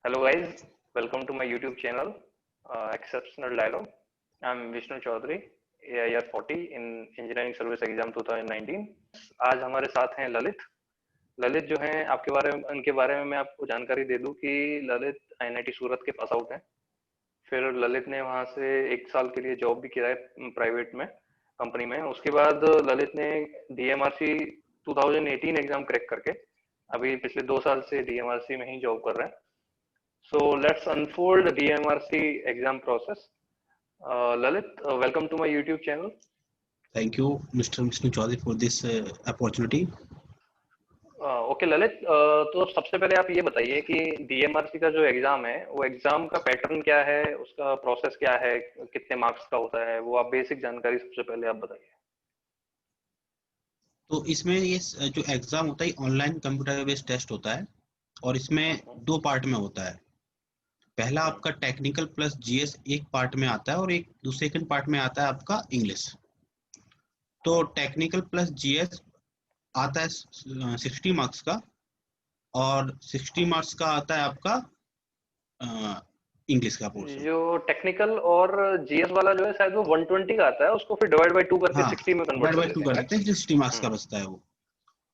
Hello guys, welcome to my YouTube channel, Exceptional Dialogue. I'm Vishnu Chaudhary, AIR 40 in Engineering Service Exam 2019. आज हमारे साथ हैं ललित। ललित जो हैं उनके बारे में मैं आपको जानकारी दे दूं कि ललित INIT सूरत के पास आउट हैं। फिर ललित ने वहां से 1 साल के लिए जॉब भी किया है प्राइवेट में, कंपनी में। उसके बाद ललित ने DMRC 2018 एग्जाम क्रैक करके अभी पिछले 2 साल से DMRC में ही जॉब कर रहे हैं। So let's unfold the DMRC exam process. Lalit, welcome to my YouTube channel. Thank you, Mr. Vishnu Chaudhary, for this opportunity. Okay, Lalit, तो सबसे पहले आप ये बताइए कि DMRC का जो एग्जाम है, वो एग्जाम का पैटर्न क्या है, उसका प्रोसेस क्या है, कितने मार्क्स का होता है, वो आप बेसिक जानकारी सबसे पहले आप बताइए। तो इसमें ये जो एग्जाम होता है ऑनलाइन कंप्यूटर बेस्ड टेस्ट होता है और इसमें 2 पार्ट में होता है। पहला आपका टेक्निकल प्लस GS एक पार्ट में आता है और एक सेकंड पार्ट में आता है आपका इंग्लिश। तो टेक्निकल प्लस GS आता है 60 मार्क्स का और 60 मार्क्स का आता है आपका इंग्लिश का पोर्शन। जो टेक्निकल और GS वाला जो है शायद वो 120 का आता है, उसको फिर डिवाइड बाय 2 करके 60 में कन्वर्ट कर देते हैं। 60 मार्क्स का बचता है वो।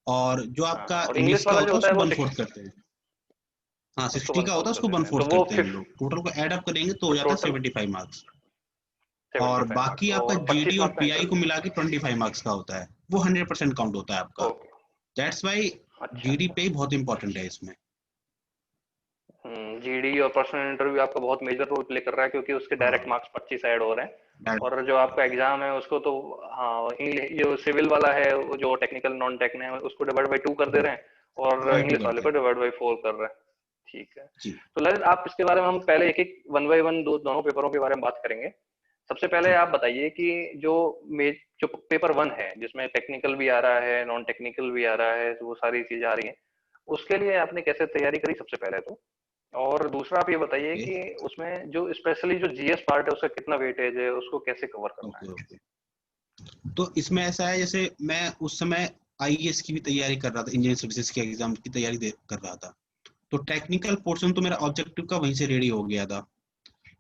और जो आपका और इंग्लिश का वाला होता जो है होता है उसको वो 1/4 करते हैं। हाँ, उसको 60 का होता है उसको 1/4 तो वो करते हैं हम लोग। टोटल को ऐड अप करेंगे तो हो जाता है 75 मार्क्स। और 75 मार्क्स बाकी आपका और GD 25 और मार्क्स का PI इंटरव्यू। को मिला के 25 मार्क्स का होता है। वो 100% काउंट होता है आपका। ओके, दैट्स वाई अच्छा। GD पे बहुत इंपॉर्टेंट है इसमें। GD और पर्सनल इंटरव्यू आपका बहुत मेजर रोल प्ले कर रहा है, क्योंकि उसके डायरेक्ट हाँ, मार्क्स 25 ऐड हो रहे हैं। that और जो आपका होता है। एग्जाम है उसको तो, हाँ, जो सिविल वाला है, वो जो टेक्निकल नॉन टेक्निकल है उसको डिवाइड बाय 2 कर दे रहे हैं और डिवाइड 2 इंग्लिश वाले करते को हैं डिवाइड बाय 4 कर रहे हैं। ठीक है। जी। तो ललित, आप इसके बारे में हम पहले एक एक 1 बाय 1 दोनों पेपरों के बारे में बात करेंगे। सबसे पहले जी। आप बताइए कि जो जो पेपर 1 है, जिसमें टेक्निकल भी आ रहा है, नॉन टेक्निकल भी आ रहा है, वो सारी चीजें आ रही हैं, उसके लिए आपने कैसे तैयारी करी सबसे पहले तो? और दूसरा आप ये बताइए ओके कि उसमें जो स्पेशली जो GS पार्ट है उसका कितना वेटेज है, उसको कैसे कवर करना है? Okay okay. तो इसमें ऐसा है, जैसे मैं उस समय IES की भी तैयारी कर रहा था, इंजीनियरिंग सर्विसेज के एग्जाम की तैयारी कर रहा था। तो टेक्निकल पोर्शन तो मेरा ऑब्जेक्टिव का वहीं से रेडी हो गया था,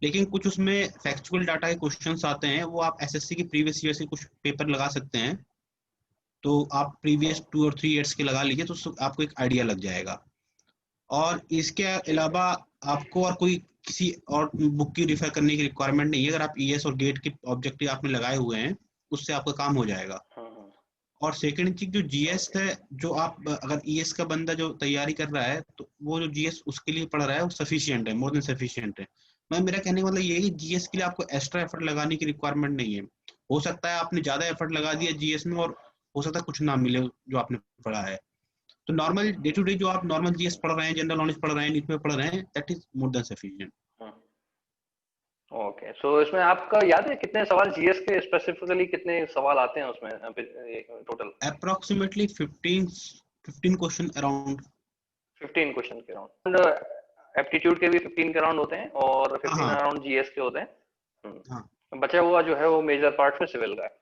लेकिन कुछ उसमें फैक्चुअल डाटा के क्वेश्चंस आते हैं। वो आप SSC की प्रीवियस ईयर से कुछ पेपर लगा सकते हैं। तो आप प्रीवियस 2 और 3 ईयर्स के लगा लीजिए तो आपको एक आइडिया लग जाएगा। और इसके ठीक है। अलावा आपको और कोई किसी और बुक की रिफर करने की रिक्वायरमेंट नहीं है। अगर आप ES और गेट के ऑब्जेक्टिव आपने लगाए हुए हैं उससे आपका काम हो जाएगा। हम्म। और सेकंड चीज जो GS ओके। है, जो आप अगर ES का बंदा जो तैयारी कर रहा है तो वो जो GS उसके लिए पढ़ रहा है वो सफिशियंट है, मोर देन सफिशियंट है। मैं मेरा कहने का मतलब ये है कि GS के लिए आपको एक्स्ट्रा एफर्ट लगाने की रिक्वायरमेंट नहीं है। हो सकता है आपने ज्यादा एफर्ट लगा दिया GS में और हो सकता है कुछ ना मिले जो आपने पढ़ा है। तो नॉर्मल डे टू डे जो आप नॉर्मल GS पढ़ रहे हैं, जनरल नॉलेज पढ़ रहे हैं, नीट में पढ़ रहे हैं, that is more than sufficient. Okay, so इसमें आपका याद है कितने सवाल GS के, स्पेसिफिकली कितने सवाल आते हैं उसमें total? Approximately 15 question around. 15 question के राउंड। एप्टीट्यूड के भी 15 के राउंड होते हैं और हाँ 15 हाँ अराउंड GS के होते हैं। हाँ, बचा हुआ जो है वो मेजर पार्ट में सिविल का है।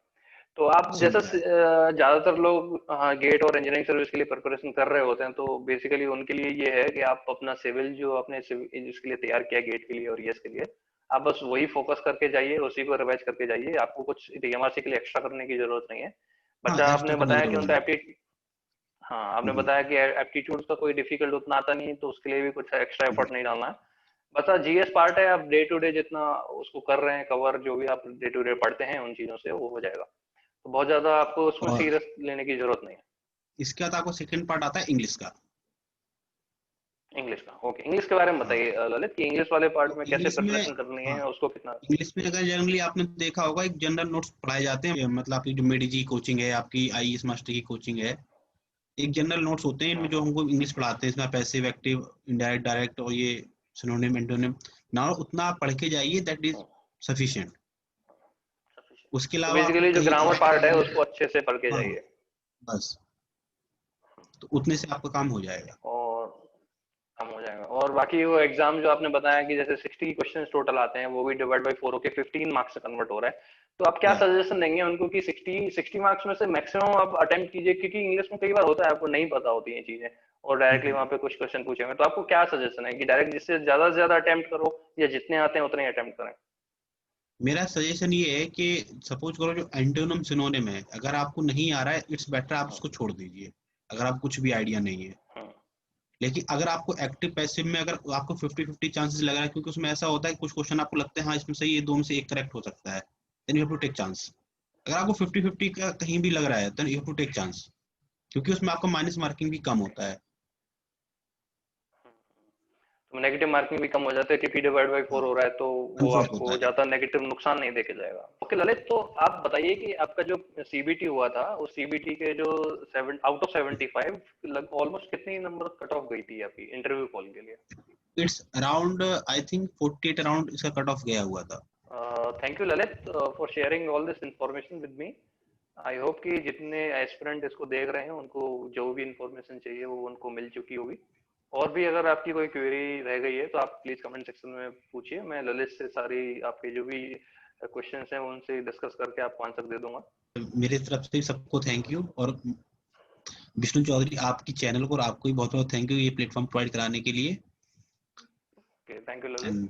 तो आप जैसा सिविल का है। ज्यादातर लोग, हाँ, गेट और इंजीनियरिंग सर्विस के लिए प्रिपरेशन कर रहे होते हैं, तो बेसिकली उनके लिए ये है कि आप अपना सिविल जो आपने जिसके लिए तैयार किया गेट के लिए और ES के लिए, आप बस वही फोकस करके जाइए, उसी को रिवाइज करके जाइए। आपको कुछ DMRC के लिए एक्स्ट्रा करने की जरूरत नहीं है। हाँ, बच्चा, एक्स्ट्रा आपने करने की बताया कि जरूरत उनका नहीं एप्टी हाँ, आपने है। बताया कि एप्टीट्यूड का कोई डिफिकल्ट उतना आता नहीं, तो उसके लिए भी कुछ एक्स्ट्रा एफर्ट नहीं डालना है। बस GS पार्ट है, आप डे टू डे जितना उसको कर रहे हैं कवर, जो भी आप डे टू डे पढ़ते हैं उन चीजों से वो हो जाएगा। तो बहुत ज्यादा आपको उसमें और सीरियस लेने की जरूरत नहीं है। इसके बाद आपको सेकंड पार्ट आता है इंग्लिश का। इंग्लिश का, ओके, इंग्लिश के बारे में हाँ, बताइए ललित, कि इंग्लिश वाले पार्ट तो में कैसे इंग्लिश में, प्रिपरेशन करनी हाँ, है, उसको कितना? इंग्लिश में अगर जनरली आपने देखा होगा एक जनरल नोट्स पढ़ाए जाते हैं। मतलब आपकी जो मेडी जी कोचिंग है, आपकी IES मास्टर की कोचिंग है, एक जनरल नोट्स होते हैं इनमें जो हमको इंग्लिश पढ़ाते हैं। इसमें पैसिव, एक्टिव, इनडायरेक्ट, डायरेक्ट और ये सिनोनिम एंटोनिम ना, उतना आप पढ़ के जाइए, दैट इज सफिशिएंट। उसके तो अलावा आपको बेसिकली जो कहीं ग्रामर और पार्ट है पढ़ाना है, उसको अच्छे से पढ़ के हाँ, जाइए। बस, तो उतने से आपका काम हो जाएगा। और कम हो जाएगा। और बाकी वो एग्जाम जो आपने बताया कि जैसे 60 क्वेश्चन टोटल आते हैं, वो भी डिवाइड बाई 4 होके 15 मार्क्स से कन्वर्ट हो रहा है। तो आप क्या या सजेशन देंगे उनको कि 60 मार्क्स में से मैक्सिमम आप अटेम्प्ट कीजिए, क्योंकि इंग्लिश में कई बार होता है आपको नहीं पता होती है चीजें, और डायरेक्टली वहां पे कुछ क्वेश्चन पूछेंगे, तो आपको क्या सजेशन है कि डायरेक्ट जिससे ज्यादा से ज्यादा अटेम्प्ट करो या जितने आते हैं उतने ही अटेम्प्ट करें? मेरा सजेशन ये है कि सपोज करो जो एंटोनिम सिनोनिम है, अगर आपको नहीं आ रहा है इट्स बेटर आप हम्म, उसको छोड़ दीजिए, अगर आपको कुछ भी आइडिया नहीं है। हम्म, लेकिन अगर आपको एक्टिव पैसिव में अगर आपको 50-50 चांसेस लग रहा है, क्योंकि उसमें ऐसा होता है कि कुछ क्वेश्चन आपको लगता है हाँ इसमें सही, ये दो में से एक करेक्ट हो सकता है, then you have to take chance. अगर आपको 50-50 का कहीं भी लग रहा है then you have to take chance, क्योंकि उसमें आपका माइनस मार्किंग भी कम होता है। तो नेगेटिव मार्किंग भी कम हो जाता है क्योंकि डिवाइड बाई 4 हाँ, हो रहा है, तो वो कन्फर्ट आपको होता है। ज्यादा नेगेटिव नुकसान नहीं देके जाएगा। ओके ललित, तो आप बताइए कि आपका जो सीबीटी हुआ था, उस सीबीटी के जो 7 आउट ऑफ 75 लग ऑलमोस्ट कितनी नंबर कट ऑफ गई थी आपकी इंटरव्यू कॉल के लिए? It's around I think 48 around इसका कट ऑफ गया हुआ था। Thank you Lalit for sharing all this information with me. I hope कि जितने एस्पिरेंट इसको देख रहे हैं उनको जो भी इंफॉर्मेशन चाहिए वो उनको मिल चुकी होगी। और भी अगर आपकी कोई क्वेरी रह गई है तो आप प्लीज कमेंट सेक्शन में पूछिए, मैं ललित से सारी आपके जो भी क्वेश्चंस हैं उनसे डिस्कस करके आपको आंसर दे दूंगा। मेरे तरफ से सबको थैंक यू, और विष्णु चौधरी आपकी चैनल को और आपको भी बहुत बहुत थैंक यू ये प्लेटफॉर्म प्रोवाइड कराने के लिए। Okay, thank you Lalit. And